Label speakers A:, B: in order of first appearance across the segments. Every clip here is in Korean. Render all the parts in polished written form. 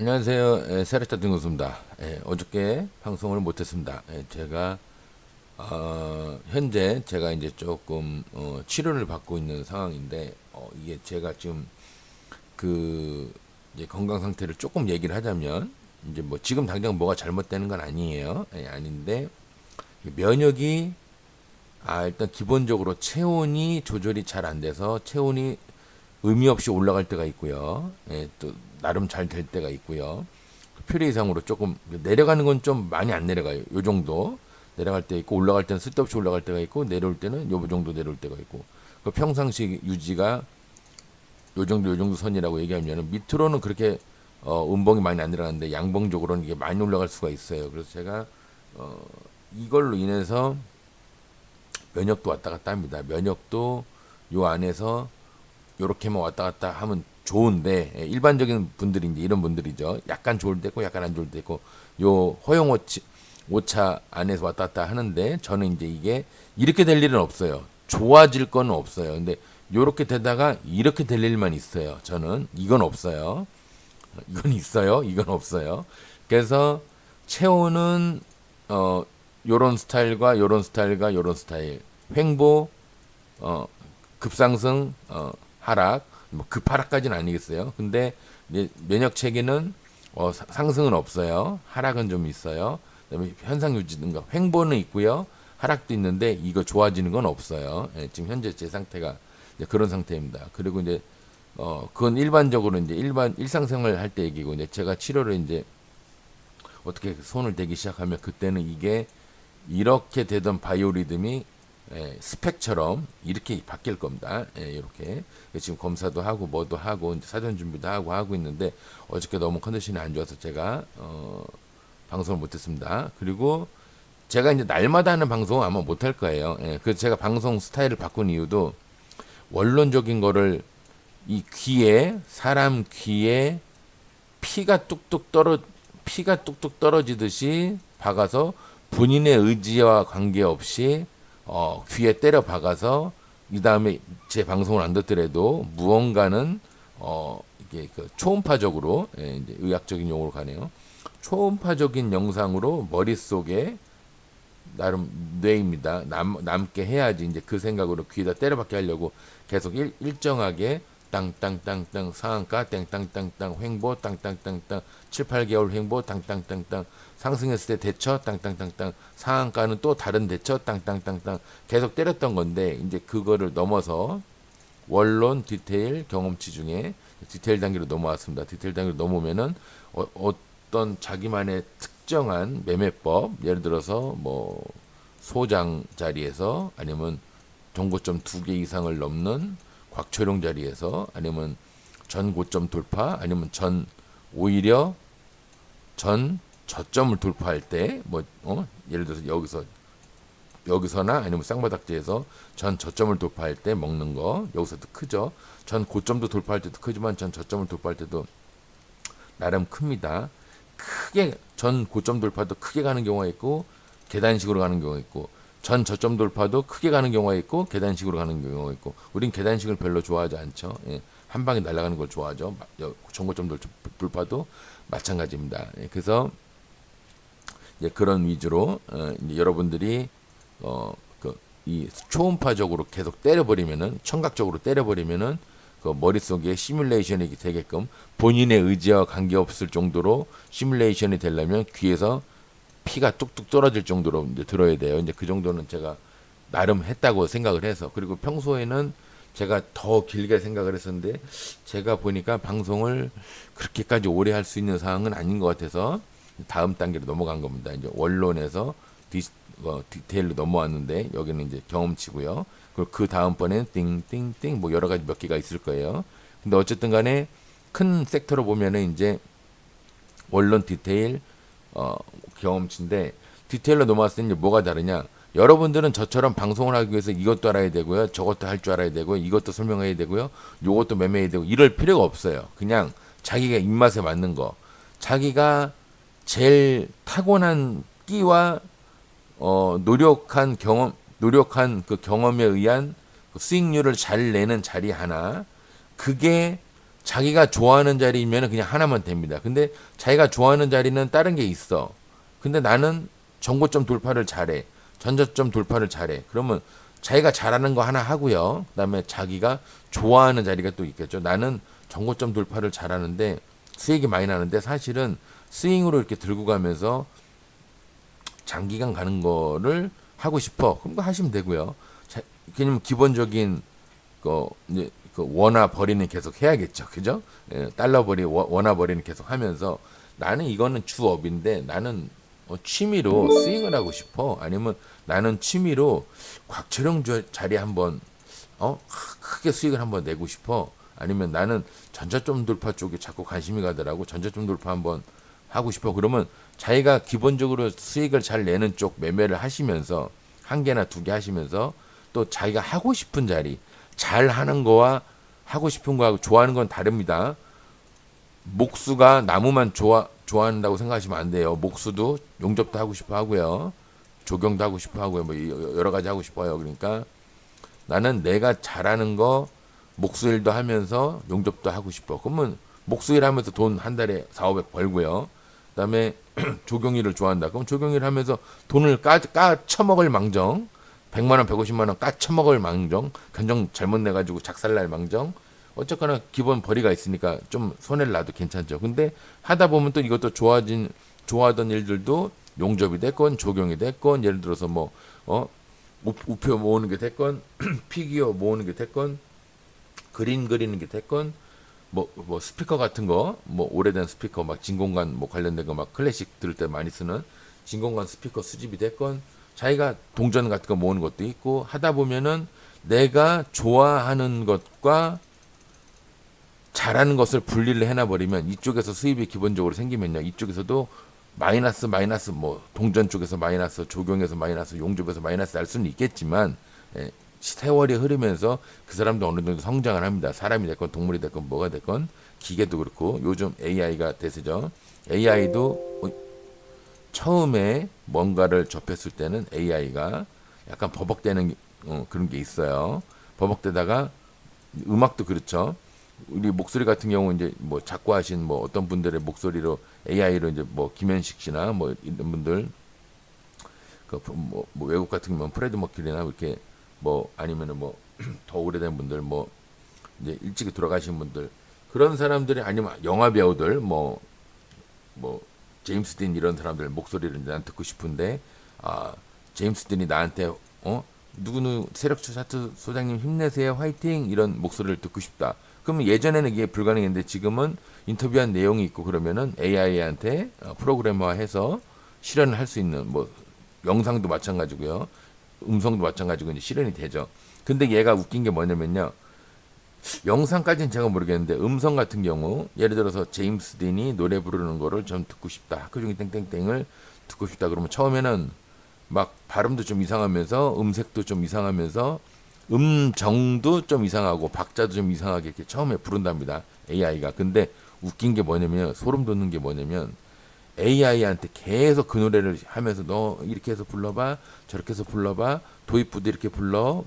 A: 안녕하세요. 세레타 등교수입니다. 어저께 방송을 못했습니다. 제가 현재 제가 이제 조금 치료를 받고 있는 상황인데 이게 제가 지금 그 이제 건강 상태를 조금 얘기를 하자면 이제 뭐 지금 당장 뭐가 잘못되는 건 아니에요. 아닌데 면역이 일단 기본적으로 체온이 조절이 잘 안 돼서 체온이 의미 없이 올라갈 때가 있고요. 또 나름 잘 될 때가 있고요. 필요 이상으로 조금 내려가는 건 좀 많이 안 내려가요. 요 정도 내려갈 때 있고 올라갈 때는 쓸데없이 올라갈 때가 있고 내려올 때는 요 정도 내려올 때가 있고 그 평상시 유지가 요 정도 선이라고 얘기하면 밑으로는 그렇게 음봉이 많이 안 내려가는데 양봉적으로는 이게 많이 올라갈 수가 있어요. 그래서 제가 어, 이걸로 인해서 면역도 왔다 갔다 합니다. 면역도 요 안에서 요렇게만 왔다 갔다 하면 좋은데 일반적인 분들이 이제 이런 분들이죠. 약간 좋을 때 있고 약간 안 좋을 때 있고 요 허용 오차 안에서 왔다 갔다 하는데 저는 이제 이게 이렇게 될 일은 없어요. 좋아질 건 없어요. 근데 요렇게 되다가 이렇게 될 일만 있어요. 저는 이건 없어요. 이건 있어요. 이건 없어요. 그래서 체온은 요런 스타일과 요런 스타일과 요런 스타일 횡보 어 급상승 하락 뭐 급하락까지는 아니겠어요. 근데 이제 면역 체계는 상승은 없어요. 하락은 좀 있어요. 그다음에 현상 유지든가 횡보는 있고요. 하락도 있는데 이거 좋아지는 건 없어요. 지금 현재 제 상태가 이제 그런 상태입니다. 그리고 이제 그건 일반적으로 이제 일상생활 할 때 얘기고 이제 제가 치료를 이제 어떻게 손을 대기 시작하면 그때는 이게 이렇게 되던 바이오리듬이 스펙처럼 이렇게 바뀔 겁니다. 이렇게 지금 검사도 하고 뭐도 하고 이제 사전 준비도 하고 있는데 어저께 너무 컨디션이 안 좋아서 제가 방송을 못했습니다. 그리고 제가 이제 날마다 하는 방송은 아마 못할 거예요. 그래서 제가 방송 스타일을 바꾼 이유도 원론적인 거를 이 귀에 사람 귀에 피가 뚝뚝 떨어지듯이 박아서 본인의 의지와 관계없이 귀에 때려 박아서 이 다음에 제 방송을 안 듣더라도 무언가는 이게 그 초음파적으로 이제 의학적인 용어로 가네요. 초음파적인 영상으로 머릿속에 나름 뇌입니다. 남게 해야지 이제 그 생각으로 귀에다 때려박게 하려고 계속 일정하게 땅땅땅땅 상한가 땅땅땅땅 횡보 땅땅땅땅 7, 8개월 횡보 땅땅땅땅 상승했을 때 대처 땅땅땅땅 상한가는 또 다른 대처 땅땅땅땅 계속 때렸던 건데 이제 그거를 넘어서 원론 디테일 경험치 중에 디테일 단계로 넘어왔습니다. 디테일 단계로 넘어오면은 어떤 자기만의 특정한 매매법 예를 들어서 뭐 소장 자리에서 아니면 정고점 2개 이상을 넘는 곽초룡 자리에서 아니면 전 고점 돌파 아니면 오히려 전 저점을 돌파할 때 뭐 예를 들어서 여기서나 아니면 쌍바닥지에서 전 저점을 돌파할 때 먹는 거 여기서도 크죠. 전 고점도 돌파할 때도 크지만 전 저점을 돌파할 때도 나름 큽니다. 크게 전 고점 돌파도 크게 가는 경우가 있고 계단식으로 가는 경우가 있고 전 저점 돌파도 크게 가는 경우가 있고 계단식으로 가는 경우가 있고 우린 계단식을 별로 좋아하지 않죠. 한 방에 날아가는 걸 좋아하죠. 전고점 돌파도 마찬가지입니다. 그래서 이제 그런 위주로 이제 여러분들이 이 초음파적으로 계속 때려버리면은 청각적으로 때려버리면은 그 머릿속에 시뮬레이션이 되게끔 본인의 의지와 관계없을 정도로 시뮬레이션이 되려면 귀에서 피가 뚝뚝 떨어질 정도로 이제 들어야 돼요. 이제 그 정도는 제가 나름 했다고 생각을 해서 그리고 평소에는 제가 더 길게 생각을 했었는데 제가 보니까 방송을 그렇게까지 오래 할 수 있는 상황은 아닌 것 같아서 다음 단계로 넘어간 겁니다. 이제 원론에서 디테일로 넘어왔는데 여기는 이제 경험치고요. 그리고 그 다음번에는 띵띵띵 뭐 여러 가지 몇 개가 있을 거예요. 근데 어쨌든 간에 큰 섹터로 보면은 이제 원론 디테일 경험치인데 디테일로 넘어왔을 때 뭐가 다르냐? 여러분들은 저처럼 방송을 하기 위해서 이것도 알아야 되고요. 저것도 할 줄 알아야 되고요. 이것도 설명해야 되고요. 요것도 매매해야 되고 이럴 필요가 없어요. 그냥 자기가 입맛에 맞는 거. 자기가 제일 타고난 끼와 노력한 그 경험에 의한 그 수익률을 잘 내는 자리 하나, 그게 자기가 좋아하는 자리면 그냥 하나만 됩니다. 근데 자기가 좋아하는 자리는 다른 게 있어. 근데 나는 정고점 돌파를 잘해. 전저점 돌파를 잘해. 그러면 자기가 잘하는 거 하나 하고요. 그다음에 자기가 좋아하는 자리가 또 있겠죠. 나는 정고점 돌파를 잘하는데 수익이 많이 나는데 사실은 스윙으로 이렇게 들고 가면서 장기간 가는 거를 하고 싶어. 그럼 그거 하시면 되고요. 자, 그냥 기본적인 이제 원화 벌이는 계속 해야겠죠. 그죠? 예, 달러 벌이 원화 벌이는 계속 하면서 나는 이거는 주업인데 나는 취미로 스윙을 하고 싶어. 아니면 나는 취미로 곽철용 자리 한번 크게 수익을 한번 내고 싶어. 아니면 나는 전자점 돌파 쪽에 자꾸 관심이 가더라고. 전자점 돌파 한번 하고 싶어. 그러면 자기가 기본적으로 수익을 잘 내는 쪽 매매를 하시면서 한 개나 두 개 하시면서 또 자기가 하고 싶은 자리 잘 하는 거와 하고 싶은 거하고 좋아하는 건 다릅니다. 목수가 나무만 좋아한다고 생각하시면 안 돼요. 목수도 용접도 하고 싶어 하고요. 조경도 하고 싶어 하고요. 뭐 여러 가지 하고 싶어요. 그러니까 나는 내가 잘하는 거 목수일도 하면서 용접도 하고 싶어. 그러면 목수일 하면서 돈 한 달에 4, 500 벌고요. 그다음에 조경일을 좋아한다. 그럼 조경일 하면서 돈을 까 처먹을 망정. 100만 원, 150만 원 까 처먹을 망정. 견적 잘못 내 가지고 작살날 망정. 어쨌거나 기본 벌이가 있으니까 좀 손해를 놔도 괜찮죠. 근데 하다 보면 또 이것도 좋아하던 일들도 용접이 됐건 조경이 됐건 예를 들어서 우표 모으는 게 됐건 피규어 모으는 게 됐건 그림 그리는 게 됐건 스피커 같은 거 오래된 스피커 막 진공관 관련된 거 막 클래식 들을 때 많이 쓰는 진공관 스피커 수집이 됐건 자기가 동전 같은 거 모으는 것도 있고 하다 보면은 내가 좋아하는 것과 잘하는 것을 분리를 해놔버리면 이쪽에서 수입이 기본적으로 생기면요. 이쪽에서도 마이너스 동전 쪽에서 마이너스 조경에서 마이너스 용접에서 마이너스 날 수는 있겠지만 세월이 흐르면서 그 사람도 어느 정도 성장을 합니다. 사람이 됐건 동물이 됐건 뭐가 됐건 기계도 그렇고 요즘 AI가 대세죠. AI도 처음에 뭔가를 접했을 때는 AI가 약간 버벅대는 그런 게 있어요. 버벅대다가 음악도 그렇죠. 우리 목소리 같은 경우 이제 작곡하신 어떤 분들의 목소리로 AI로 이제 김현식 씨나 이런 분들 외국 같은 경우는 프레드 머큐리나 이렇게 아니면은 더 오래된 분들 이제 일찍이 돌아가신 분들 그런 사람들이 아니면 영화 배우들 제임스 딘 이런 사람들 목소리를 난 듣고 싶은데 제임스 딘이 나한테 누구누구 세력 차트 소장님 힘내세요 화이팅 이런 목소리를 듣고 싶다. 그러면 예전에는 이게 불가능했는데 지금은 인터뷰한 내용이 있고 그러면은 AI한테 프로그래머화해서 실현을 할 수 있는 영상도 마찬가지고요. 음성도 마찬가지고 이제 실현이 되죠. 근데 얘가 웃긴 게 뭐냐면요. 영상까지는 제가 모르겠는데 음성 같은 경우 예를 들어서 제임스 딘이 노래 부르는 거를 좀 듣고 싶다. 학교 중에 땡땡땡을 듣고 싶다. 그러면 처음에는 막 발음도 좀 이상하면서 음색도 좀 이상하면서 음정도 좀 이상하고 박자도 좀 이상하게 이렇게 처음에 부른답니다. AI가. 근데 웃긴 게 뭐냐면 소름 돋는 게 뭐냐면 AI한테 계속 그 노래를 하면서 너 이렇게 해서 불러봐 저렇게 해서 불러봐 도입부도 이렇게 불러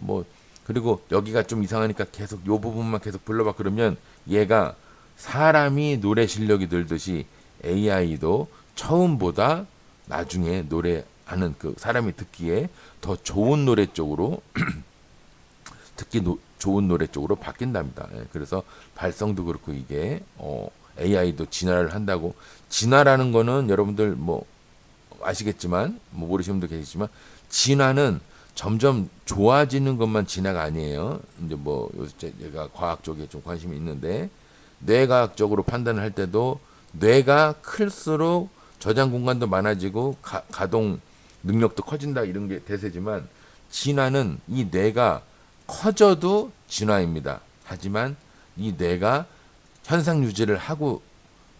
A: 그리고 여기가 좀 이상하니까 계속 요 부분만 계속 불러봐 그러면 얘가 사람이 노래 실력이 늘듯이 AI도 처음보다 나중에 노래하는 그 사람이 듣기에 더 좋은 노래 쪽으로 좋은 노래 쪽으로 바뀐답니다. 그래서 발성도 그렇고 이게 AI도 진화를 한다고 진화라는 거는 여러분들 아시겠지만 모르시는 분도 계시지만 진화는 점점 좋아지는 것만 진화가 아니에요. 이제 요새 제가 과학 쪽에 좀 관심이 있는데 뇌과학적으로 판단을 할 때도 뇌가 클수록 저장 공간도 많아지고 가동 능력도 커진다 이런 게 대세지만 진화는 이 뇌가 커져도 진화입니다. 하지만 이 뇌가 현상 유지를 하고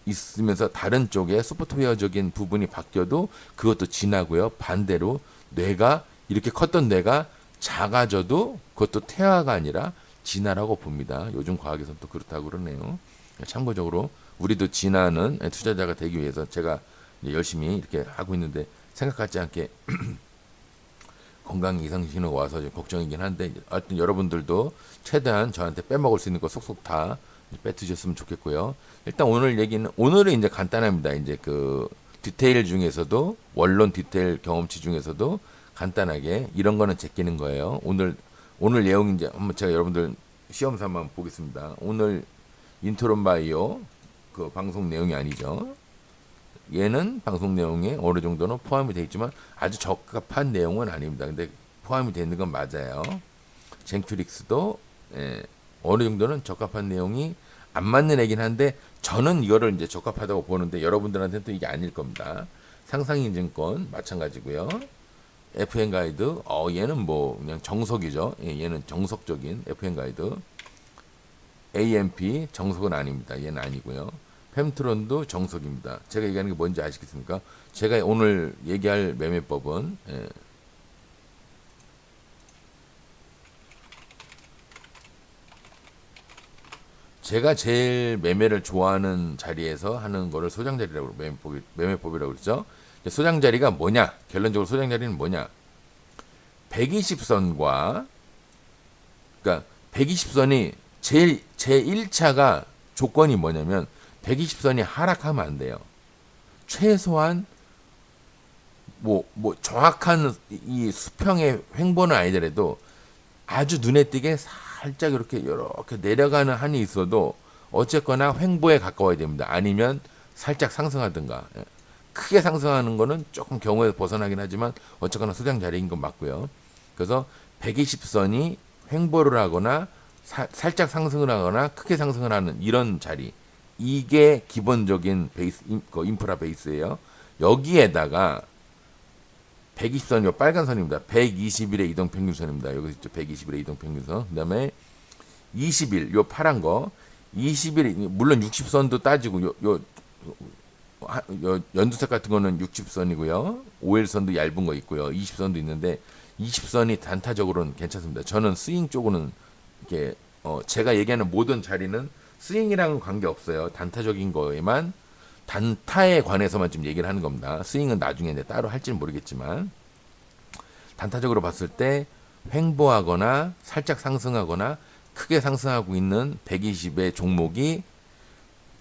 A: 있으면서 다른 쪽에 소프트웨어적인 부분이 바뀌어도 그것도 진화고요. 반대로 뇌가 이렇게 컸던 뇌가 작아져도 그것도 퇴화가 아니라 진화라고 봅니다. 요즘 과학에서는 또 그렇다고 그러네요. 참고적으로 우리도 진화하는 투자자가 되기 위해서 제가 열심히 이렇게 하고 있는데 생각 같지 않게 건강 이상 신호가 와서 걱정이긴 한데 하여튼 여러분들도 최대한 저한테 빼먹을 수 있는 거 속속 다 뱉으셨으면 좋겠고요. 일단 오늘은 이제 간단합니다. 이제 그 디테일 중에서도 원론 디테일 경험치 중에서도 간단하게 이런 거는 제끼는 거예요. 오늘 내용 이제 한번 제가 여러분들 시험 삼아 한번 보겠습니다. 오늘 인트론 바이오 그 방송 내용이 아니죠. 얘는 방송 내용에 어느 정도는 포함이 되어 있지만 아주 적합한 내용은 아닙니다. 근데 포함이 되는 건 맞아요. 젠큐릭스도 어느 정도는 적합한 내용이 안 맞는 애긴 한데 저는 이거를 이제 적합하다고 보는데 여러분들한테는 또 이게 아닐 겁니다. 상상인증권 마찬가지고요. FN 가이드 얘는 뭐 그냥 정석이죠. 얘는 정석적인 FN 가이드. AMP 정석은 아닙니다. 얘는 아니고요. 펜트론도 정석입니다. 제가 얘기하는 게 뭔지 아시겠습니까? 제가 오늘 얘기할 매매법은 제가 제일 매매를 좋아하는 자리에서 하는 거를 소장 자리라고 매매법이라고 그러죠. 소장 자리가 뭐냐? 결론적으로 소장 자리는 뭐냐? 120선과 그러니까 120선이 제 1차가 조건이 뭐냐면 120선이 하락하면 안 돼요. 최소한 뭐 정확한 이 수평의 횡보는 아니더라도 아주 눈에 띄게 살짝 이렇게 내려가는 한이 있어도 어쨌거나 횡보에 가까워야 됩니다. 아니면 살짝 상승하든가. 크게 상승하는 거는 조금 경우에서 벗어나긴 하지만 어쨌거나 소장 자리인 건 맞고요. 그래서 120선이 횡보를 하거나 살짝 상승을 하거나 크게 상승을 하는 이런 자리, 이게 기본적인 베이스 인프라 베이스예요. 여기에다가 120선, 요 빨간 선입니다. 120일의 이동평균선입니다. 여기 있죠. 120일의 이동평균선. 그 다음에 20일, 요 파란 거. 20일, 물론 60선도 따지고, 요 연두색 같은 거는 60선이고요. 5일선도 얇은 거 있고요. 20선도 있는데, 20선이 단타적으로는 괜찮습니다. 저는 스윙 쪽으로는, 이렇게, 제가 얘기하는 모든 자리는 스윙이랑은 관계없어요. 단타적인 거에만, 단타에 관해서만 좀 얘기를 하는 겁니다. 스윙은 나중에 이제 따로 할지는 모르겠지만 단타적으로 봤을 때 횡보하거나 살짝 상승하거나 크게 상승하고 있는 120의 종목이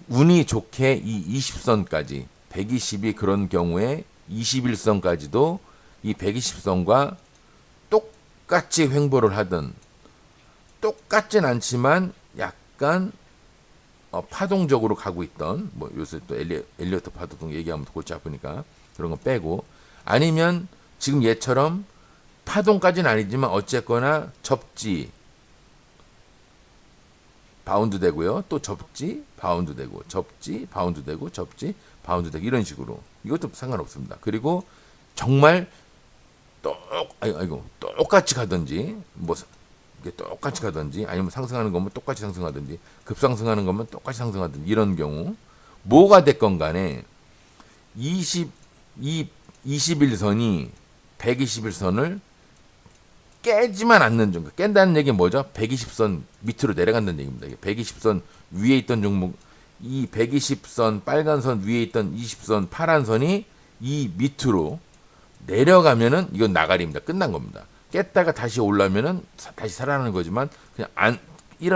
A: 운이 좋게 이 20선까지 120이 그런 경우에 21선까지도 이 120선과 똑같이 횡보를 하든 똑같진 않지만 약간 파동적으로 가고 있던 뭐 요새 또 엘리어트 파동 얘기하면 골치 아프니까 그런 거 빼고 아니면 지금 얘처럼 파동까지는 아니지만 어쨌거나 접지 바운드 되고요. 또 접지 바운드 되고 접지 바운드 되고 접지 바운드 되고 이런 식으로 이것도 상관없습니다. 그리고 정말 똑같이 가든지 뭐 똑같이 가든지 아니면 상승하는 거면 똑같이 상승하든지 급상승하는 거면 똑같이 상승하든지 이런 경우 뭐가 됐건 간에 21선이 121선을 깨지만 않는 정도. 깬다는 얘기는 뭐죠? 120선 밑으로 내려간다는 얘기입니다. 120선 위에 있던 종목 이 120선 빨간 선 위에 있던 20선 파란 선이 이 밑으로 내려가면은 이건 나가리입니다. 끝난 겁니다. 깼다가 다시 올라면은 다시 살아나는 거지만 그냥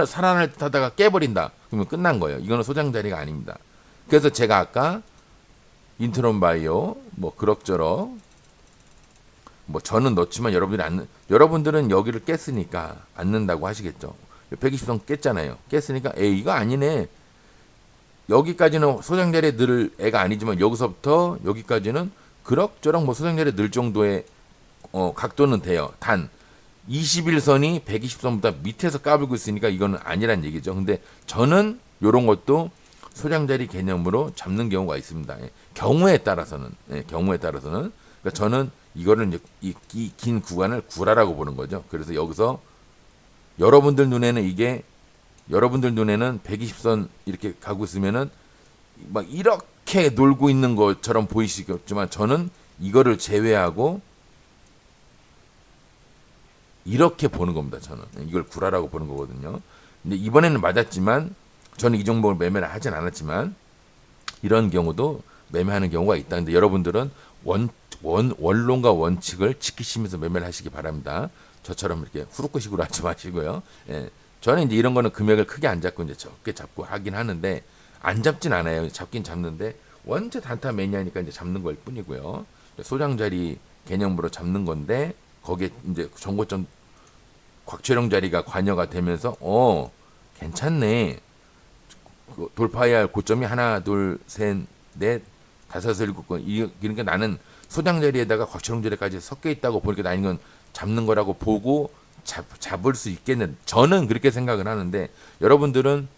A: 살아날 듯 하다가 깨버린다. 그러면 끝난 거예요. 이거는 소장 자리가 아닙니다. 그래서 제가 아까 인트론 바이오 뭐 그럭저럭 뭐 저는 넣지만 여러분들은 여기를 깼으니까 안 넣는다고 하시겠죠. 120선 깼잖아요. 깼으니까 이거 아니네. 여기까지는 소장 자리에 늘 애가 아니지만 여기서부터 여기까지는 그럭저럭 뭐 소장 자리에 늘 정도의 각도는 돼요. 단 21선이 120선보다 밑에서 까불고 있으니까 이거는 아니란 얘기죠. 근데 저는 이런 것도 소장자리 개념으로 잡는 경우가 있습니다. 경우에 따라서는 그러니까 저는 이거를 이제 이 긴 구간을 구라라고 보는 거죠. 그래서 여기서 여러분들 눈에는 120선 이렇게 가고 있으면은 막 이렇게 놀고 있는 것처럼 보이시겠지만 저는 이거를 제외하고 이렇게 보는 겁니다. 저는 이걸 구라라고 보는 거거든요. 근데 이번에는 맞았지만 저는 이 종목을 매매를 하진 않았지만 이런 경우도 매매하는 경우가 있다. 근데 여러분들은 원론과 원칙을 지키시면서 매매를 하시기 바랍니다. 저처럼 이렇게 후루꾸식으로 하지 마시고요. 저는 이제 이런 거는 금액을 크게 안 잡고 이제 적게 잡고 하긴 하는데 안 잡진 않아요. 잡긴 잡는데 원체 단타 매니아니까 이제 잡는 걸 뿐이고요. 소장자리 개념으로 잡는 건데 거기에 이제 정고점 곽철용 자리가 관여가 되면서 괜찮네. 돌파해야 할 고점이 하나, 둘, 셋, 넷, 다섯, 여섯, 일곱 건. 그러니까 나는 소장 자리에다가 곽철용 자리까지 섞여 있다고 보니까 나는 이건 잡는 거라고 보고 잡을 수 있겠는. 저는 그렇게 생각을 하는데 여러분들은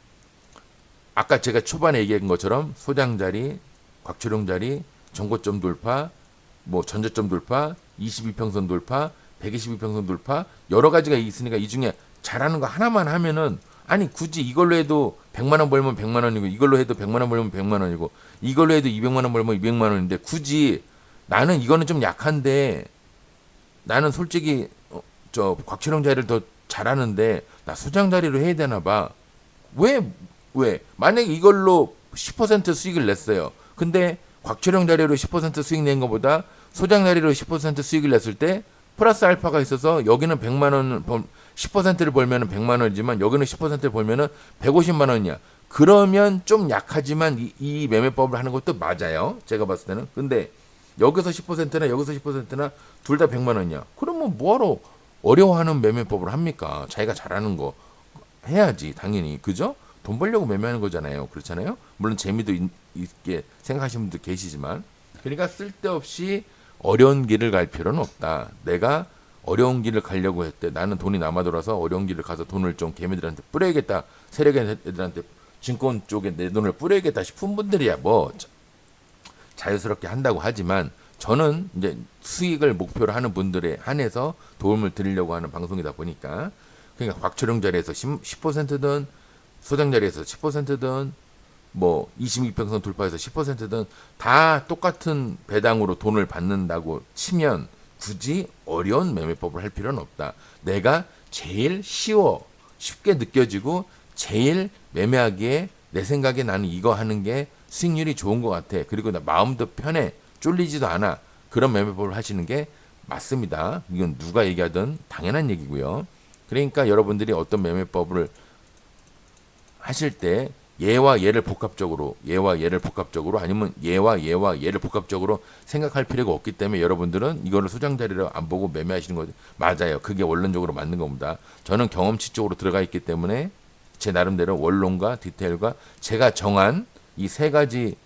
A: 아까 제가 초반에 얘기한 것처럼 소장 자리, 곽철용 자리, 정고점 돌파, 뭐 전저점 돌파, 22평선 돌파, 122평선 돌파 여러 가지가 있으니까 이 중에 잘하는 거 하나만 하면은 아니 굳이 이걸로 해도 100만 원 벌면 100만 원이고 이걸로 해도 100만 원 벌면 100만 원이고 이걸로 해도 200만 원 벌면 200만 원인데 굳이 나는 이거는 좀 약한데 나는 솔직히 저 곽철용 자리를 더 잘하는데 나 소장 자리로 해야 되나 봐. 왜? 만약에 이걸로 10% 수익을 냈어요. 근데 곽철용 자리로 10% 수익 낸 것보다 소장 자리로 10% 수익을 냈을 때 플러스 알파가 있어서 여기는 100만 원 10%를 벌면은 100만 원이지만 여기는 10%를 벌면은 150만 원이야. 그러면 좀 약하지만 이 매매법을 하는 것도 맞아요. 제가 봤을 때는. 근데 여기서 10%나 여기서 10%나 둘 다 100만 원이야. 그러면 뭐하러 어려워하는 매매법을 합니까? 자기가 잘하는 거 해야지 당연히. 그죠? 돈 벌려고 매매하는 거잖아요. 그렇잖아요. 물론 재미도 있게 생각하시는 분도 계시지만 그러니까 쓸데없이 어려운 길을 갈 필요는 없다. 내가 어려운 길을 가려고 했대. 나는 돈이 남아 돌아서 어려운 길을 가서 돈을 좀 개미들한테 뿌려야겠다. 세력의 애들한테 증권 쪽에 내 돈을 뿌려야겠다 싶은 분들이야 뭐 자유스럽게 한다고 하지만 저는 이제 수익을 목표로 하는 분들에 한해서 도움을 드리려고 하는 방송이다 보니까 그러니까 곽철용 자리에서 10%든 소장 자리에서 10%든 뭐 22평선 돌파해서 10%든 다 똑같은 배당으로 돈을 받는다고 치면 굳이 어려운 매매법을 할 필요는 없다. 내가 제일 쉽게 느껴지고 제일 매매하기에 내 생각에 나는 이거 하는 게 수익률이 좋은 것 같아. 그리고 나 마음도 편해. 쫄리지도 않아. 그런 매매법을 하시는 게 맞습니다. 이건 누가 얘기하든 당연한 얘기고요. 그러니까 여러분들이 어떤 매매법을 하실 때 얘와 얘를 복합적으로 아니면 얘와 얘를 복합적으로 생각할 필요가 없기 때문에 여러분들은 이거를 소장자리로 안 보고 매매하시는 거죠. 맞아요. 그게 원론적으로 맞는 겁니다. 저는 경험치 쪽으로 들어가 있기 때문에 제 나름대로 원론과 디테일과 제가 정한 이 세 가지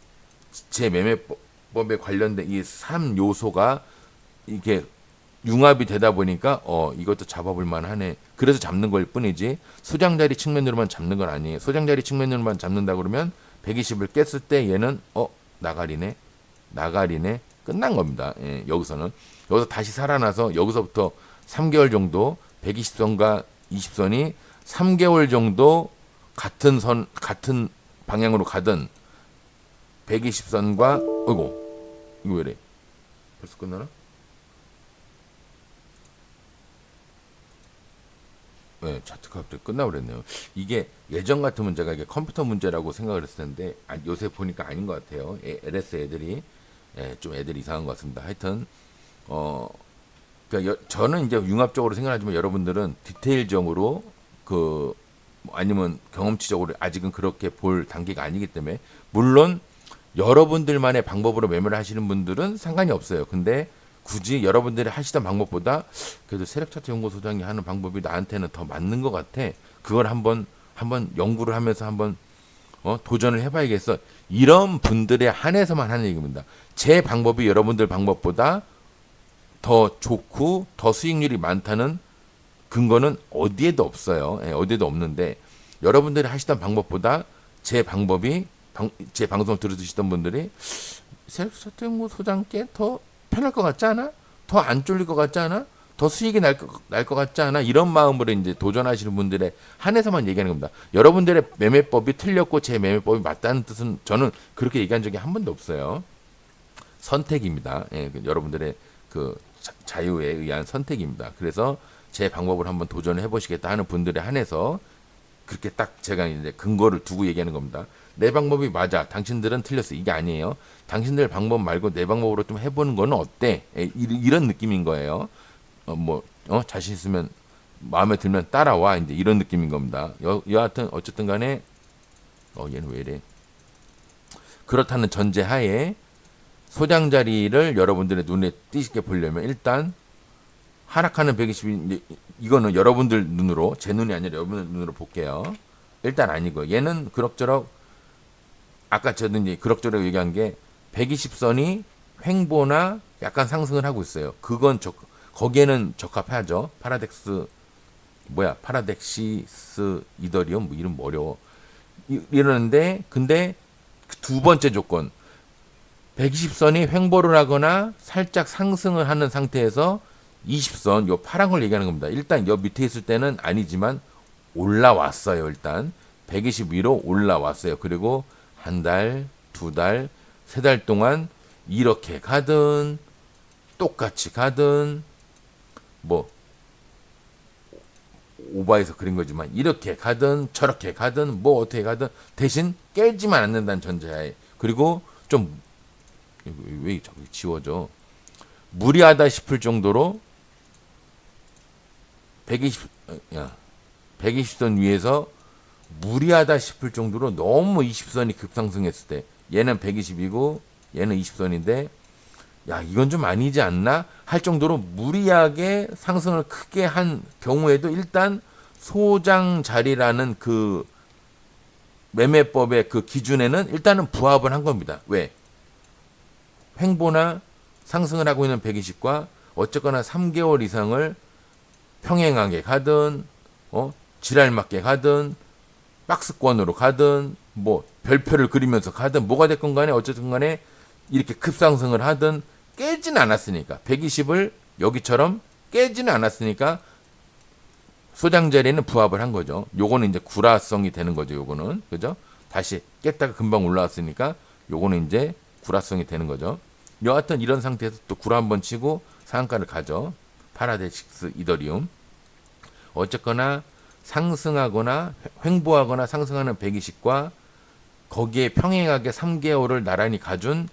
A: 제 매매법에 관련된 이 3요소가 이게 융합이 되다 보니까 이것도 잡아볼 만하네. 그래서 잡는 걸 뿐이지 소장자리 측면으로만 잡는 건 아니에요. 소장자리 측면으로만 잡는다 그러면 120을 깼을 때 얘는 나가리네 끝난 겁니다. 예, 여기서 다시 살아나서 여기서부터 3개월 정도 120선과 20선이 3개월 정도 같은 방향으로 가든 120선과 이거 왜래? 벌써 끝나나? 네, 차트가 갑자기 끝나버렸네요. 이게 예전 같으면 제가 이게 컴퓨터 문제라고 생각을 했을 텐데 요새 보니까 아닌 것 같아요. LS 애들이 좀 애들이 이상한 것 같습니다. 하여튼 그러니까 저는 이제 융합적으로 생각하지만 여러분들은 디테일적으로 아니면 경험치적으로 아직은 그렇게 볼 단계가 아니기 때문에 물론 여러분들만의 방법으로 매매를 하시는 분들은 상관이 없어요. 근데 굳이 여러분들이 하시던 방법보다 그래도 세력차트 연구소장이 하는 방법이 나한테는 더 맞는 것 같아. 그걸 한번 연구를 하면서 한번 도전을 해봐야겠어. 이런 분들에 한해서만 하는 얘기입니다. 제 방법이 여러분들 방법보다 더 좋고 더 수익률이 많다는 근거는 어디에도 없어요. 어디에도 없는데 여러분들이 하시던 방법보다 제 방법이 제 방송 들으시던 분들이 세력차트 연구소장께 더 편할 것 같지 않아? 더 안 쫄릴 것 같지 않아? 더 수익이 날 것 같지 않아? 이런 마음으로 이제 도전하시는 분들의 한해서만 얘기하는 겁니다. 여러분들의 매매법이 틀렸고 제 매매법이 맞다는 뜻은 저는 그렇게 얘기한 적이 한 번도 없어요. 선택입니다. 여러분들의 그 자유에 의한 선택입니다. 그래서 제 방법을 한번 도전해 보시겠다 하는 분들에 한해서 그렇게 딱 제가 이제 근거를 두고 얘기하는 겁니다. 내 방법이 맞아. 당신들은 틀렸어. 이게 아니에요. 당신들 방법 말고 내 방법으로 좀 해보는 거는 어때? 이런 느낌인 거예요. 자신 있으면 마음에 들면 따라와 이제 이런 느낌인 겁니다. 여하튼 어쨌든 간에 얘는 왜 이래? 그렇다는 전제하에 소장 자리를 여러분들의 눈에 띄게 보려면 일단 하락하는 120이 이거는 여러분들 눈으로 제 눈이 아니라 여러분들 눈으로 볼게요. 일단 아니고 얘는 그럭저럭 아까 저도 이제 그럭저럭 얘기한 게 120선이 횡보나 약간 상승을 하고 있어요. 그건 거기에는 적합하죠. 파라덱시스 이더리움 뭐 이름 어려워. 이러는데 근데 두 번째 조건 120선이 횡보를 하거나 살짝 상승을 하는 상태에서 20선 요 파란 걸 얘기하는 겁니다. 일단 요 밑에 있을 때는 아니지만 올라왔어요. 일단 120 위로 올라왔어요. 그리고 한 달, 두 달, 세 달 동안 이렇게 가든 똑같이 가든 뭐 오바해서 그린 거지만 이렇게 가든 저렇게 가든 뭐 어떻게 가든 대신 깨지만 않는다는 전제하에 그리고 좀 왜 저기 지워져 무리하다 싶을 정도로 120선 위에서 무리하다 싶을 정도로 너무 20선이 급상승했을 때 얘는 120이고 얘는 20선인데 야 이건 좀 아니지 않나 할 정도로 무리하게 상승을 크게 한 경우에도 일단 소장 자리라는 그 매매법의 그 기준에는 일단은 부합을 한 겁니다. 왜? 횡보나 상승을 하고 있는 120과 어쨌거나 3개월 이상을 평행하게 가든 지랄 맞게 가든 박스권으로 가든 뭐 별표를 그리면서 가든 뭐가 됐건 간에 어쨌든 간에 이렇게 급상승을 하든 깨지는 않았으니까 120을 여기처럼 깨지는 않았으니까 소장 자리에는 부합을 한 거죠. 요거는 이제 구라성이 되는 거죠. 요거는 그죠? 다시 깼다가 금방 올라왔으니까 요거는 이제 구라성이 되는 거죠. 여하튼 이런 상태에서 또 구라 한번 치고 상한가를 가죠. 파라덱시스 이더리움. 어쨌거나 상승하거나 횡보하거나 상승하는 120과 거기에 평행하게 3개월을 나란히 가준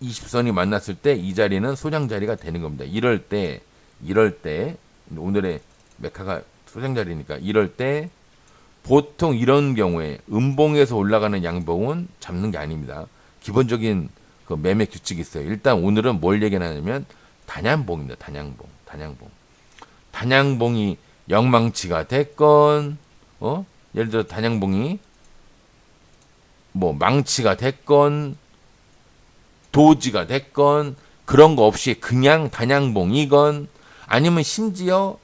A: 20선이 만났을 때 이 자리는 소장 자리가 되는 겁니다. 이럴 때 오늘의 메카가 소장 자리니까 이럴 때 보통 이런 경우에 음봉에서 올라가는 양봉은 잡는 게 아닙니다. 기본적인 그 매매 규칙이 있어요. 일단 오늘은 뭘 얘기하냐면 단양봉입니다. 단양봉이 영망치가 됐건 예를 들어 단양봉이 뭐 망치가 됐건 도지가 됐건 그런 거 없이 그냥 단양봉이건 아니면 심지어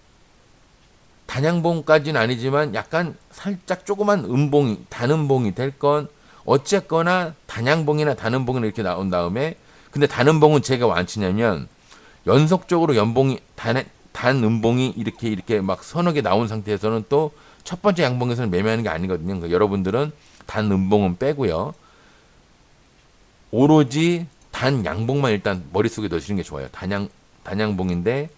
A: 단양봉까지는 아니지만 약간 살짝 조그만 음봉이 단음봉이 됐건 어쨌거나 단양봉이나 단음봉이 이렇게 나온 다음에 근데 단음봉은 제가 왜 안 치냐면 연속적으로 연봉이 단음봉이 이렇게 막 서너 개 나온 상태에서는 또 첫 번째 양봉에서는 매매하는 게 아니거든요. 그러니까 여러분들은 단음봉은 빼고요. 오로지 단 양봉만 일단 머릿속에 넣으시는 게 좋아요. 단양봉인데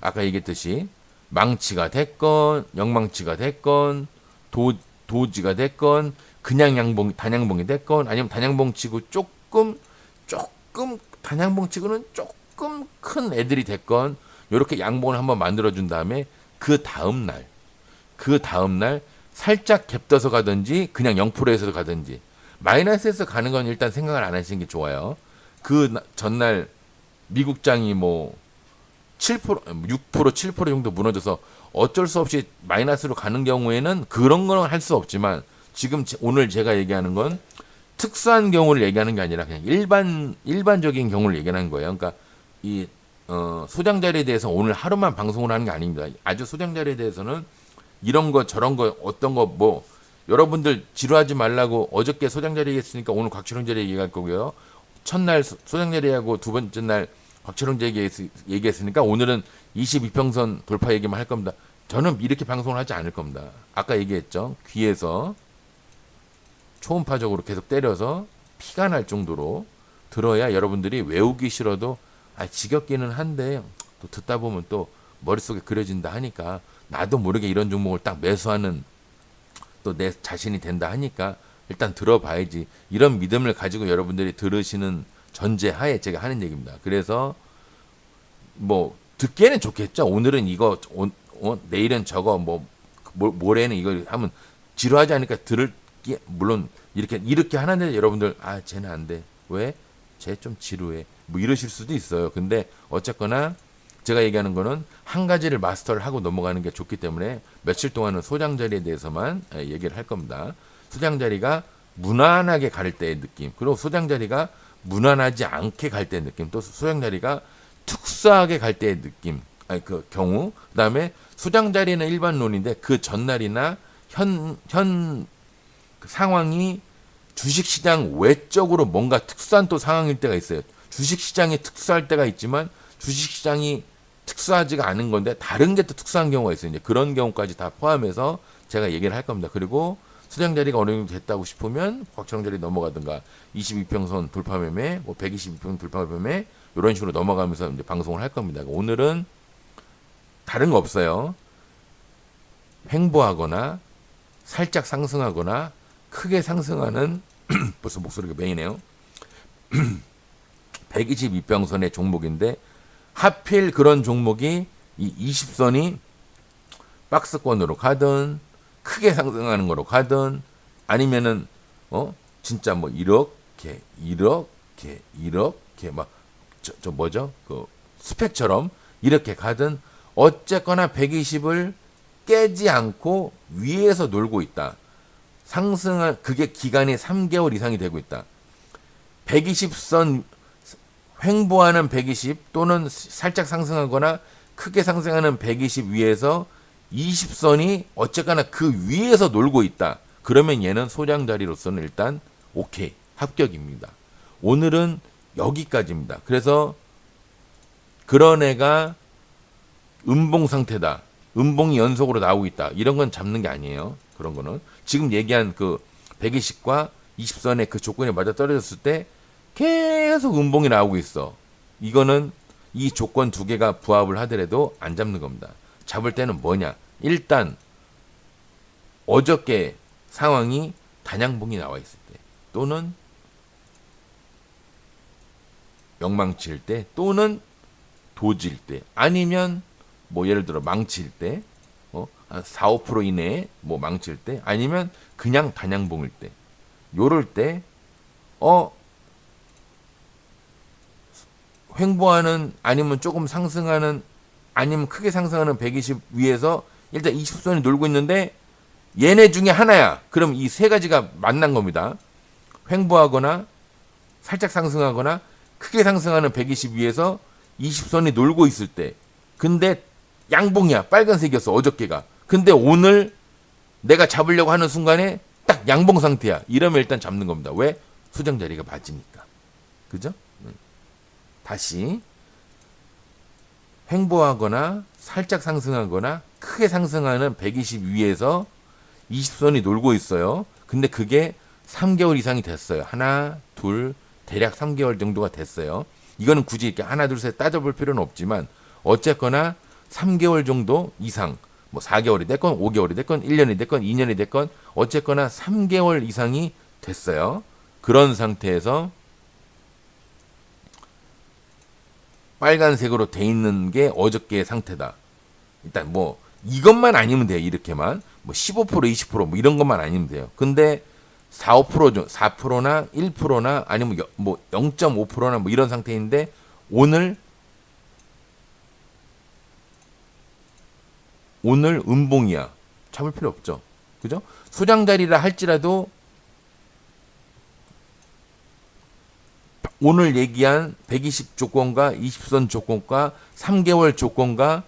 A: 아까 얘기했듯이 망치가 됐건 영망치가 됐건 도지가 됐건 그냥 단양봉이 됐건 아니면 단양봉 치고 조금 단양봉 치고는 조금 큰 애들이 됐건 이렇게 양봉을 한번 만들어준 다음에 그 다음날 살짝 갭떠서 가든지 그냥 0%에서 가든지 마이너스에서 가는 건 일단 생각을 안 하시는 게 좋아요. 그 전날 미국장이 뭐 7%, 6%, 7% 정도 무너져서 어쩔 수 없이 마이너스로 가는 경우에는 그런 거는 할 수 없지만 지금 오늘 제가 얘기하는 건 특수한 경우를 얘기하는 게 아니라 그냥 일반적인 경우를 얘기하는 거예요. 그러니까 이 소장 자리에 대해서 오늘 하루만 방송을 하는 게 아닙니다. 아주 소장 자리에 대해서는 이런 거 저런 거 어떤 거 뭐 여러분들 지루하지 말라고 어저께 소장 자리 얘기했으니까 오늘 곽철웅 자리 얘기할 거고요. 첫날 소장 자리하고 두 번째 날 곽철웅 자리 얘기했으니까 오늘은 22평선 돌파 얘기만 할 겁니다. 저는 이렇게 방송을 하지 않을 겁니다. 아까 얘기했죠. 귀에서 초음파적으로 계속 때려서 피가 날 정도로 들어야 여러분들이 외우기 싫어도 지겹기는 한데 또 듣다 보면 또 머릿속에 그려진다 하니까 나도 모르게 이런 종목을 딱 매수하는 또 내 자신이 된다 하니까 일단 들어봐야지 이런 믿음을 가지고 여러분들이 들으시는 전제하에 제가 하는 얘기입니다. 그래서 뭐 듣기에는 좋겠죠. 오늘은 이거, 내일은 저거, 모레는 이거 하면 지루하지 않으니까 들을기, 물론 이렇게 하는데 여러분들, 아, 쟤는 안 돼. 왜? 쟤 좀 지루해. 뭐 이러실 수도 있어요. 근데 어쨌거나 제가 얘기하는 거는 한 가지를 마스터를 하고 넘어가는 게 좋기 때문에 며칠 동안은 소장 자리에 대해서만 얘기를 할 겁니다. 소장 자리가 무난하게 갈 때의 느낌, 그리고 소장 자리가 무난하지 않게 갈 때의 느낌, 또 소장 자리가 특수하게 갈 때의 느낌, 아니 그 경우, 그다음에 소장 자리는 일반론인데 그 전날이나 현 상황이 주식시장 외적으로 뭔가 특수한 또 상황일 때가 있어요. 주식시장이 특수할 때가 있지만 주식시장이 특수하지가 않은 건데 다른 게 또 특수한 경우가 있어요. 이제 그런 경우까지 다 포함해서 제가 얘기를 할 겁니다. 그리고 수장 자리가 어느 정도 됐다고 싶으면 확정 자리 넘어가든가 22평선 돌파 매매, 122평 돌파 매매 이런 식으로 넘어가면서 이제 방송을 할 겁니다. 오늘은 다른 거 없어요. 횡보하거나 살짝 상승하거나 크게 상승하는 벌써 목소리가 메이네요. 122평선의 종목인데 하필 그런 종목이 이 20선이 박스권으로 가든 크게 상승하는 거로 가든 아니면은 진짜 뭐 이렇게 막 저 뭐죠? 그 스펙처럼 이렇게 가든 어쨌거나 120을 깨지 않고 위에서 놀고 있다. 상승한 그게 기간이 3개월 이상이 되고 있다. 120선 횡보하는 120 또는 살짝 상승하거나 크게 상승하는 120 위에서 20선이 어쨌거나 그 위에서 놀고 있다. 그러면 얘는 소장 자리로서는 일단 오케이, 합격입니다. 오늘은 여기까지입니다. 그래서 그런 애가 음봉 상태다. 음봉이 연속으로 나오고 있다. 이런 건 잡는 게 아니에요. 그런 거는 지금 얘기한 그 120과 20선의 그 조건에 맞아 떨어졌을 때 계속 음봉이 나오고 있어. 이거는 이 조건 두 개가 부합을 하더라도 안 잡는 겁니다. 잡을 때는 뭐냐? 일단 어저께 상황이 단양봉이 나와 있을 때 또는 영망치일 때 또는 도질 때 아니면 뭐 예를 들어 망칠 때 한 4, 5% 이내에 뭐 망칠 때 아니면 그냥 단양봉일 때 요럴 때 횡보하는 아니면 조금 상승하는 아니면 크게 상승하는 120 위에서 일단 20선이 놀고 있는데 얘네 중에 하나야. 그럼 이 세 가지가 만난 겁니다. 횡보하거나 살짝 상승하거나 크게 상승하는 120 위에서 20선이 놀고 있을 때 근데 양봉이야. 빨간색이었어. 어저께가. 근데 오늘 내가 잡으려고 하는 순간에 딱 양봉 상태야. 이러면 일단 잡는 겁니다. 왜? 수정 자리가 맞으니까. 그죠? 다시 횡보하거나 살짝 상승하거나 크게 상승하는 120 위에서 20선이 놀고 있어요. 근데 그게 3개월 이상이 됐어요. 하나, 둘, 대략 3개월 정도가 됐어요. 이거는 굳이 이렇게 하나, 둘, 셋 따져볼 필요는 없지만 어쨌거나 3개월 정도 이상, 뭐 4개월이 됐건 5개월이 됐건 1년이 됐건 2년이 됐건 어쨌거나 3개월 이상이 됐어요. 그런 상태에서 빨간색으로 돼 있는 게 어저께의 상태다. 일단 뭐 이것만 아니면 돼요. 이렇게만 뭐 15% 20% 뭐 이런 것만 아니면 돼요. 근데 4, 5% 4%나 1%나 아니면 뭐 0.5%나 뭐 이런 상태인데 오늘 음봉이야. 잡을 필요 없죠. 그죠? 소장 자리라 할지라도 오늘 얘기한 120 조건과 20선 조건과 3개월 조건과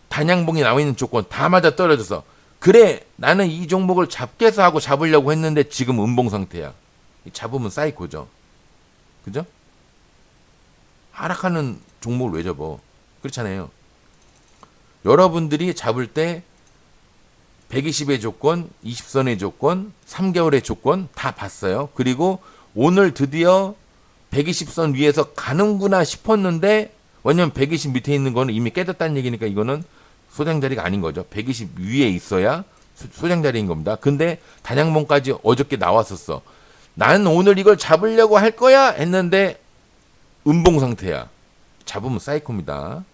A: 단양봉이 나와 있는 조건 다 맞아 떨어져서 그래 나는 이 종목을 잡겠어 하고 잡으려고 했는데 지금 음봉 상태야. 잡으면 사이코죠. 그죠? 하락하는 종목을 왜 잡어? 그렇잖아요. 여러분들이 잡을 때 120의 조건, 20선의 조건, 3개월의 조건 다 봤어요. 그리고 오늘 드디어 120선 위에서 가는구나 싶었는데 왜냐면 120 밑에 있는 거는 이미 깨졌다는 얘기니까 이거는 소장 자리가 아닌 거죠. 120 위에 있어야 소장 자리인 겁니다. 근데 단양봉까지 어저께 나왔었어. 난 오늘 이걸 잡으려고 할 거야 했는데 음봉 상태야. 잡으면 사이코입니다.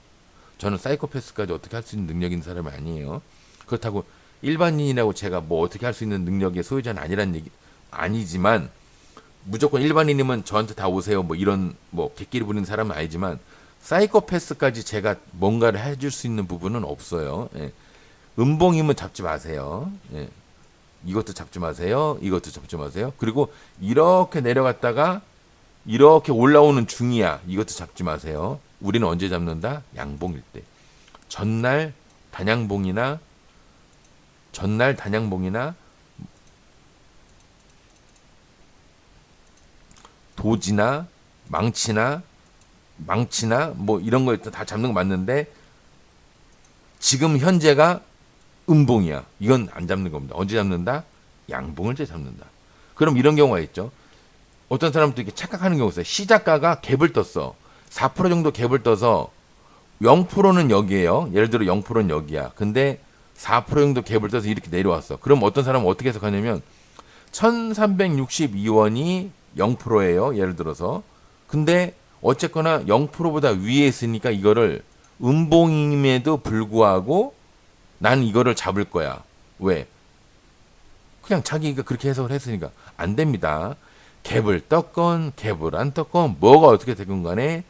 A: 저는 사이코패스까지 어떻게 할 수 있는 능력 있는 사람이 아니에요. 그렇다고 일반인이라고 제가 뭐 어떻게 할 수 있는 능력의 소유자는 아니란 얘기 아니지만, 무조건 일반인이면 저한테 다 오세요 뭐 이런 뭐 개끼리 부리는 사람은 아니지만, 사이코패스까지 제가 뭔가를 해줄 수 있는 부분은 없어요. 예. 음봉이면 잡지 마세요. 예. 이것도 잡지 마세요. 이것도 잡지 마세요. 그리고 이렇게 내려갔다가 이렇게 올라오는 중이야. 이것도 잡지 마세요. 우리는 언제 잡는다? 양봉일 때. 전날 단양봉이나 도지나 망치나 뭐 이런 거 다 잡는 거 맞는데, 지금 현재가 음봉이야. 이건 안 잡는 겁니다. 언제 잡는다? 양봉을 때 잡는다. 그럼 이런 경우가 있죠. 어떤 사람도 이렇게 착각하는 경우가 있어요. 시작가가 갭을 떴어. 4% 정도 갭을 떠서 0%는 여기에요. 예를 들어 0%는 여기야. 근데 4% 정도 갭을 떠서 이렇게 내려왔어. 그럼 어떤 사람은 어떻게 해석하냐면 1362원이 0%예요. 예를 들어서. 근데 어쨌거나 0%보다 위에 있으니까 이거를 음봉임에도 불구하고 난 이거를 잡을 거야. 왜? 그냥 자기가 그렇게 해석을 했으니까. 안 됩니다. 갭을 떴건 갭을 안 떴건 뭐가 어떻게 되건 간에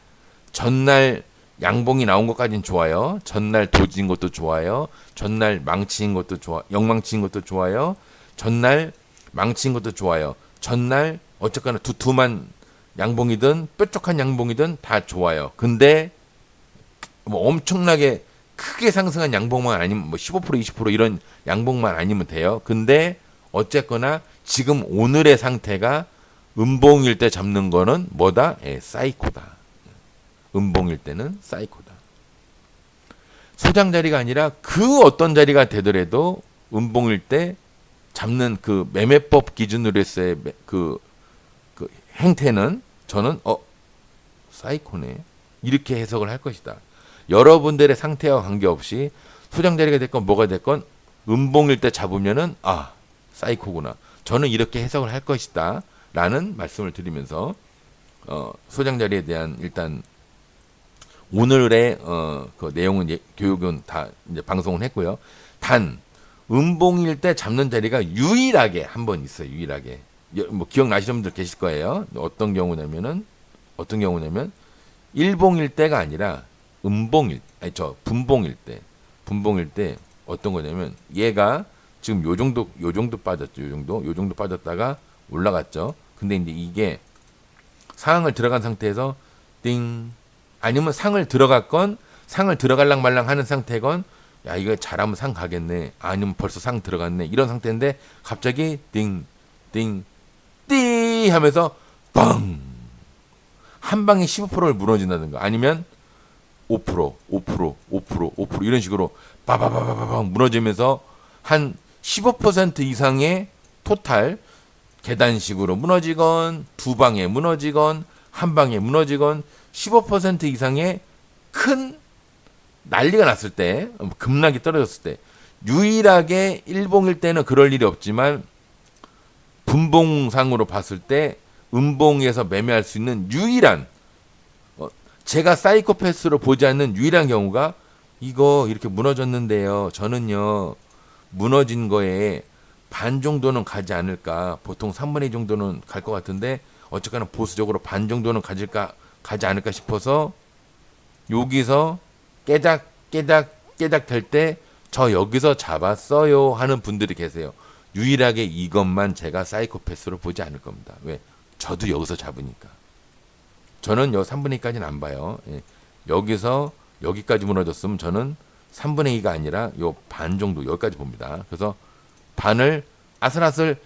A: 전날 양봉이 나온 것까지는 좋아요. 전날 도진 것도 좋아요. 전날 망치인 것도 좋아. 영망치인 것도 좋아요. 전날 망치인 것도 좋아요. 전날 어쨌거나 두툼한 양봉이든 뾰족한 양봉이든 다 좋아요. 근데 뭐 엄청나게 크게 상승한 양봉만 아니면 뭐 15% 20% 이런 양봉만 아니면 돼요. 근데 어쨌거나 지금 오늘의 상태가 음봉일 때 잡는 거는 뭐다? 사이코다. 음봉일 때는 사이코다. 소장 자리가 아니라 그 어떤 자리가 되더라도 음봉일 때 잡는 그 매매법 기준으로 했어의 그 행태는 저는 사이코네. 이렇게 해석을 할 것이다. 여러분들의 상태와 관계없이 소장 자리가 됐건 뭐가 됐건 음봉일 때 잡으면은 사이코구나. 저는 이렇게 해석을 할 것이다. 라는 말씀을 드리면서 소장 자리에 대한 일단 오늘의 그 내용은 교육은 다 이제 방송을 했고요. 단 음봉일 때 잡는 자리가 유일하게 한 번 있어요. 유일하게. 뭐 기억나시는 분들 계실 거예요. 어떤 경우냐면 일봉일 때가 아니라 분봉일 때 어떤 거냐면 얘가 지금 요 정도 빠졌죠. 요 정도 빠졌다가 올라갔죠. 근데 이제 이게 상을 들어간 상태에서 띵, 아니면 상을 들어갔건 상을 들어갈랑 말랑 하는 상태건, 야 이거 잘하면 상 가겠네, 아니면 벌써 상 들어갔네, 이런 상태인데 갑자기 띵 띠 하면서 빵 한 방에 15%를 무너진다든가, 아니면 5% 이런 식으로 바바바바바 무너지면서 한 15% 이상의 토탈 계단식으로 무너지건 두 방에 무너지건 한 방에 무너지건 15% 이상의 큰 난리가 났을 때, 급락이 떨어졌을 때, 유일하게 일봉일 때는 그럴 일이 없지만 분봉상으로 봤을 때 음봉에서 매매할 수 있는 유일한, 제가 사이코패스로 보지 않는 유일한 경우가 이거 이렇게 무너졌는데요. 저는요 무너진 거에 반 정도는 가지 않을까. 보통 3분의 2 정도는 갈 것 같은데 어쨌거나 보수적으로 반 정도는 가지 않을까 싶어서 여기서 깨작 될 때 저 여기서 잡았어요 하는 분들이 계세요. 유일하게 이것만 제가 사이코패스로 보지 않을 겁니다. 왜? 저도 여기서 잡으니까. 저는 요 3분의 2까지는 안 봐요. 예. 여기서 여기까지 무너졌으면 저는 3분의 2가 아니라 요 반 정도 여기까지 봅니다. 그래서 반을 아슬아슬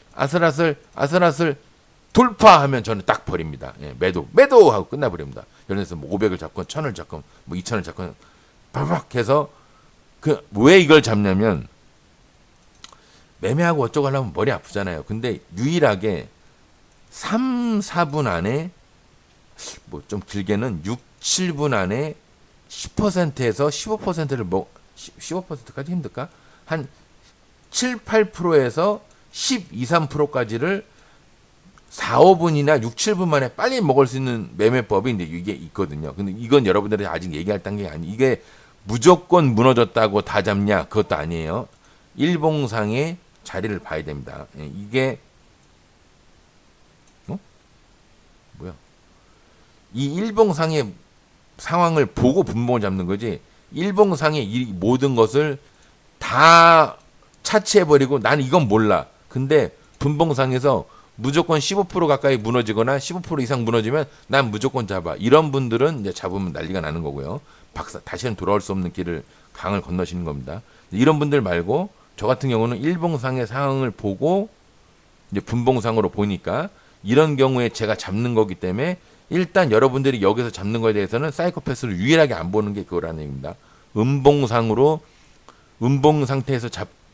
A: 돌파하면 저는 딱 버립니다. 예, 매도 하고 끝나버립니다. 예를 들어서 뭐 500을 잡건 1000을 잡건 뭐 2000을 잡건 바박 해서, 왜 이걸 잡냐면 매매하고 어쩌고 하려면 머리 아프잖아요. 근데 유일하게 3, 4분 안에, 뭐 좀 길게는 6, 7분 안에 10%에서 15%를 15%까지 힘들까? 한 7, 8%에서 12, 3%까지를 4, 5분이나 6, 7분 만에 빨리 먹을 수 있는 매매법이 이제 이게 있거든요. 근데 이건 여러분들이 아직 얘기할 단계가 아니, 이게 무조건 무너졌다고 다 잡냐? 그것도 아니에요. 일봉상의 자리를 봐야 됩니다. 예, 이게 뭐야? 이 일봉상의 상황을 보고 분봉을 잡는 거지. 일봉상의 이 모든 것을 다 차치해버리고 나는 이건 몰라. 근데 분봉상에서 무조건 15% 가까이 무너지거나 15% 이상 무너지면 난 무조건 잡아. 이런 분들은 이제 잡으면 난리가 나는 거고요. 다시는 돌아올 수 없는 길을 강을 건너시는 겁니다. 이런 분들 말고 저 같은 경우는 일봉상의 상황을 보고 이제 분봉상으로 보니까 이런 경우에 제가 잡는 거기 때문에 일단 여러분들이 여기서 잡는 거에 대해서는 사이코패스를 유일하게 안 보는 게 그거라는 얘기입니다. 음봉상으로 음봉 상태에서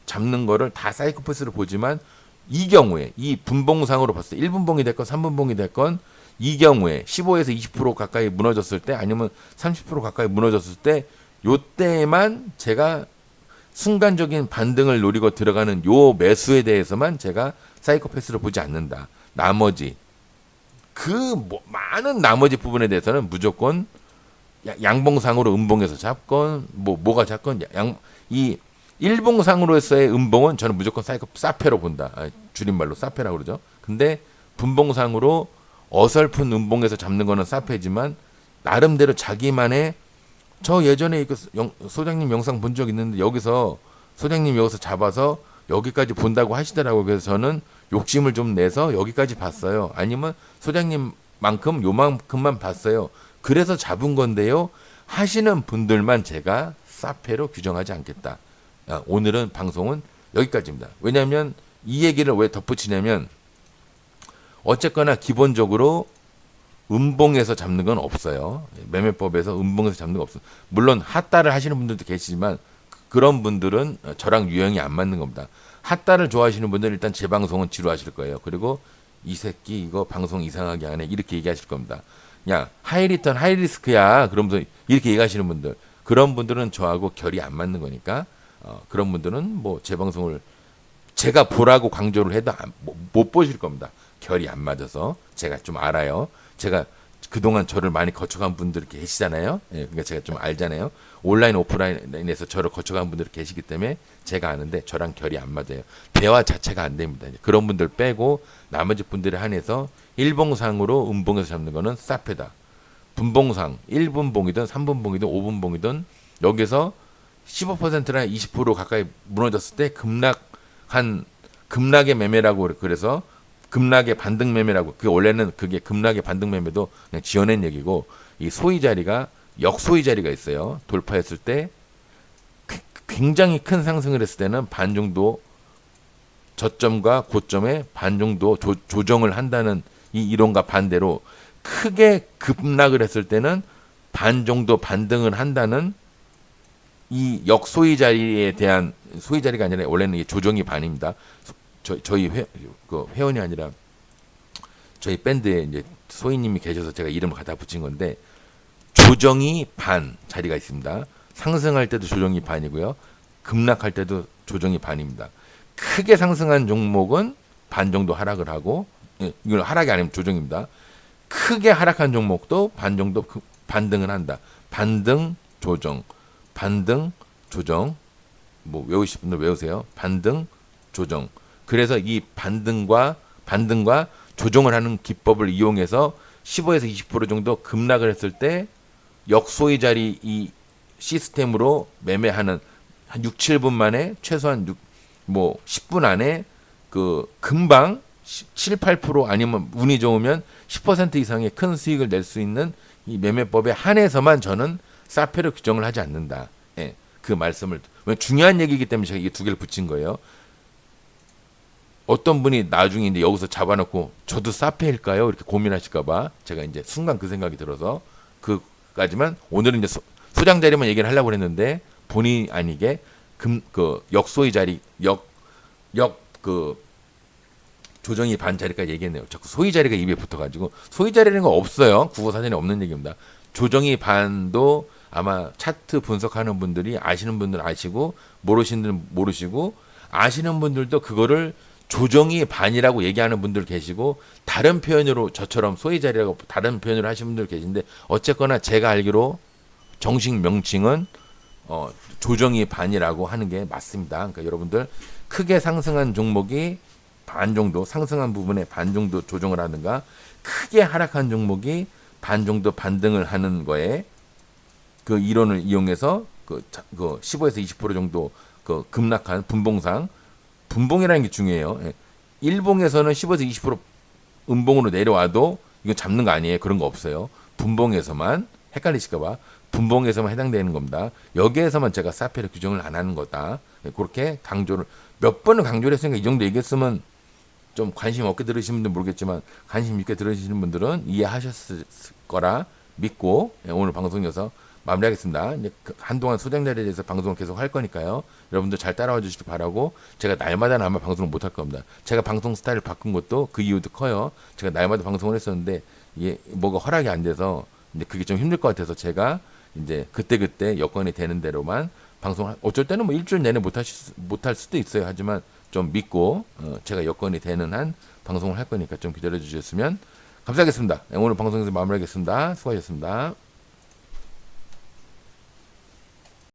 A: 잡는 거를 다 사이코패스로 보지만 이 경우에 이 분봉상으로 봤을 때 1분봉이 됐건 3분봉이 됐건 이 경우에 15에서 20% 가까이 무너졌을 때 아니면 30% 가까이 무너졌을 때 요때만 제가 순간적인 반등을 노리고 들어가는 요 매수에 대해서만 제가 사이코패스로 보지 않는다. 나머지 많은 나머지 부분에 대해서는 무조건 양봉상으로 음봉에서 잡건 뭐가 잡건 이 일봉상으로서의 음봉은 저는 무조건 사페로 본다. 줄임말로 사페라고 그러죠. 근데 분봉상으로 어설픈 음봉에서 잡는 거는 사페지만 나름대로 자기만의 저 예전에 소장님 영상 본 적 있는데 여기서 소장님 여기서 잡아서 여기까지 본다고 하시더라고요. 그래서 저는 욕심을 좀 내서 여기까지 봤어요. 아니면 소장님만큼 요만큼만 봤어요. 그래서 잡은 건데요. 하시는 분들만 제가 사페로 규정하지 않겠다. 오늘은 방송은 여기까지입니다. 왜냐하면 이 얘기를 왜 덧붙이냐면 어쨌거나 기본적으로 음봉에서 잡는 건 없어요. 매매법에서 음봉에서 잡는 거 없어요. 물론 핫다를 하시는 분들도 계시지만 그런 분들은 저랑 유형이 안 맞는 겁니다. 핫다를 좋아하시는 분들은 일단 제 방송은 지루하실 거예요. 그리고 이 새끼 이거 방송 이상하게 하네 이렇게 얘기하실 겁니다. 야 하이리턴 하이리스크야 그러면서 이렇게 얘기하시는 분들 그런 분들은 저하고 결이 안 맞는 거니까 그런 분들은 뭐 제 방송을 제가 보라고 강조를 해도 못 보실 겁니다. 결이 안 맞아서 제가 좀 알아요. 제가 그동안 저를 많이 거쳐간 분들 계시잖아요. 예, 그러니까 제가 좀 알잖아요. 온라인 오프라인에서 저를 거쳐간 분들이 계시기 때문에 제가 아는데 저랑 결이 안 맞아요. 대화 자체가 안 됩니다. 그런 분들 빼고 나머지 분들에 한해서 일봉상으로 음봉에서 잡는 거는 사페다. 분봉상 1분봉이든 3분봉이든 5분봉이든 여기서 15%나 20% 가까이 무너졌을 때 급락의 매매라고 그래서 급락의 반등 매매라고 원래는 그게 급락의 반등 매매도 그냥 지어낸 얘기고 이 소위 자리가 역소위 자리가 있어요. 돌파했을 때 굉장히 큰 상승을 했을 때는 반 정도 저점과 고점에 반 정도 조정을 한다는 이 이론과 반대로 크게 급락을 했을 때는 반 정도 반등을 한다는 이 역소위 자리에 대한 소위 자리가 아니라 원래는 이게 조정이 반입니다. 저희 회원이 아니라 저희 밴드에 이제 소희님이 계셔서 제가 이름을 갖다 붙인 건데 조정이 반 자리가 있습니다. 상승할 때도 조정이 반이고요. 급락할 때도 조정이 반입니다. 크게 상승한 종목은 반 정도 하락을 하고 이건 하락이 아니면 조정입니다. 크게 하락한 종목도 반 정도 반등을 한다. 반등 조정 반등 조정 뭐 외우실 분들 외우세요. 반등 조정 그래서 이 반등과 조정을 하는 기법을 이용해서 15에서 20% 정도 급락을 했을 때 역소위 자리 이 시스템으로 매매하는 한 6, 7분 만에 최소한 10분 안에 그 금방 7, 8% 아니면 운이 좋으면 10% 이상의 큰 수익을 낼 수 있는 이 매매법에 한해서만 저는 사페로 규정을 하지 않는다. 예, 그 말씀을 중요한 얘기이기 때문에 제가 이게 두 개를 붙인 거예요. 어떤 분이 나중에 이제 여기서 잡아놓고 저도 사페일까요? 이렇게 고민하실까봐 제가 이제 순간 그 생각이 들어서 그까지만 오늘은 이제 소장 자리만 얘기를 하려고 했는데 본의 아니게 그 역소위 자리 조정이 반 자리까지 얘기했네요. 자꾸 소위 자리가 입에 붙어가지고 소위 자리라는 거 없어요. 국어 사전에 없는 얘기입니다. 조정이 반도 아마 차트 분석하는 분들이 아시는 분들은 아시고 모르시는 분들은 모르시고 아시는 분들도 그거를 조정이 반이라고 얘기하는 분들 계시고 다른 표현으로 저처럼 소위 자리라고 다른 표현을 하시는 분들 계신데 어쨌거나 제가 알기로 정식 명칭은 조정이 반이라고 하는 게 맞습니다. 그러니까 여러분들 크게 상승한 종목이 반 정도, 상승한 부분에 반 정도 조정을 하든가, 크게 하락한 종목이 반 정도 반등을 하는 거에 그 이론을 이용해서 그 15에서 20% 정도 그 급락한 분봉상, 분봉이라는 게 중요해요. 예. 일봉에서는 15에서 20% 음봉으로 내려와도 이거 잡는 거 아니에요. 그런 거 없어요. 분봉에서만, 헷갈리실까봐 분봉에서만 해당되는 겁니다. 여기에서만 제가 사페를 규정을 안 하는 거다. 예, 그렇게 강조를 몇 번을 강조를 했으니까 이 정도 얘기했으면 좀 관심 없게 들으시는 분들은 모르겠지만 관심 있게 들으시는 분들은 이해하셨을 거라 믿고, 예, 오늘 방송에서 마무리하겠습니다. 이제 한동안 소장자리에 대해서 방송을 계속 할 거니까요. 여러분들 잘 따라와 주시기 바라고, 제가 날마다는 아마 방송을 못 할 겁니다. 제가 방송 스타일을 바꾼 것도 그 이유도 커요. 제가 날마다 방송을 했었는데 이게 뭐가 허락이 안 돼서 이제 그게 좀 힘들 것 같아서 제가 이제 그때그때 여건이 되는 대로만 방송을, 어쩔 때는 뭐 일주일 내내 못할 수도 있어요. 하지만 좀 믿고 제가 여건이 되는 한 방송을 할 거니까 좀 기다려 주셨으면 감사하겠습니다. 오늘 방송에서 마무리하겠습니다. 수고하셨습니다.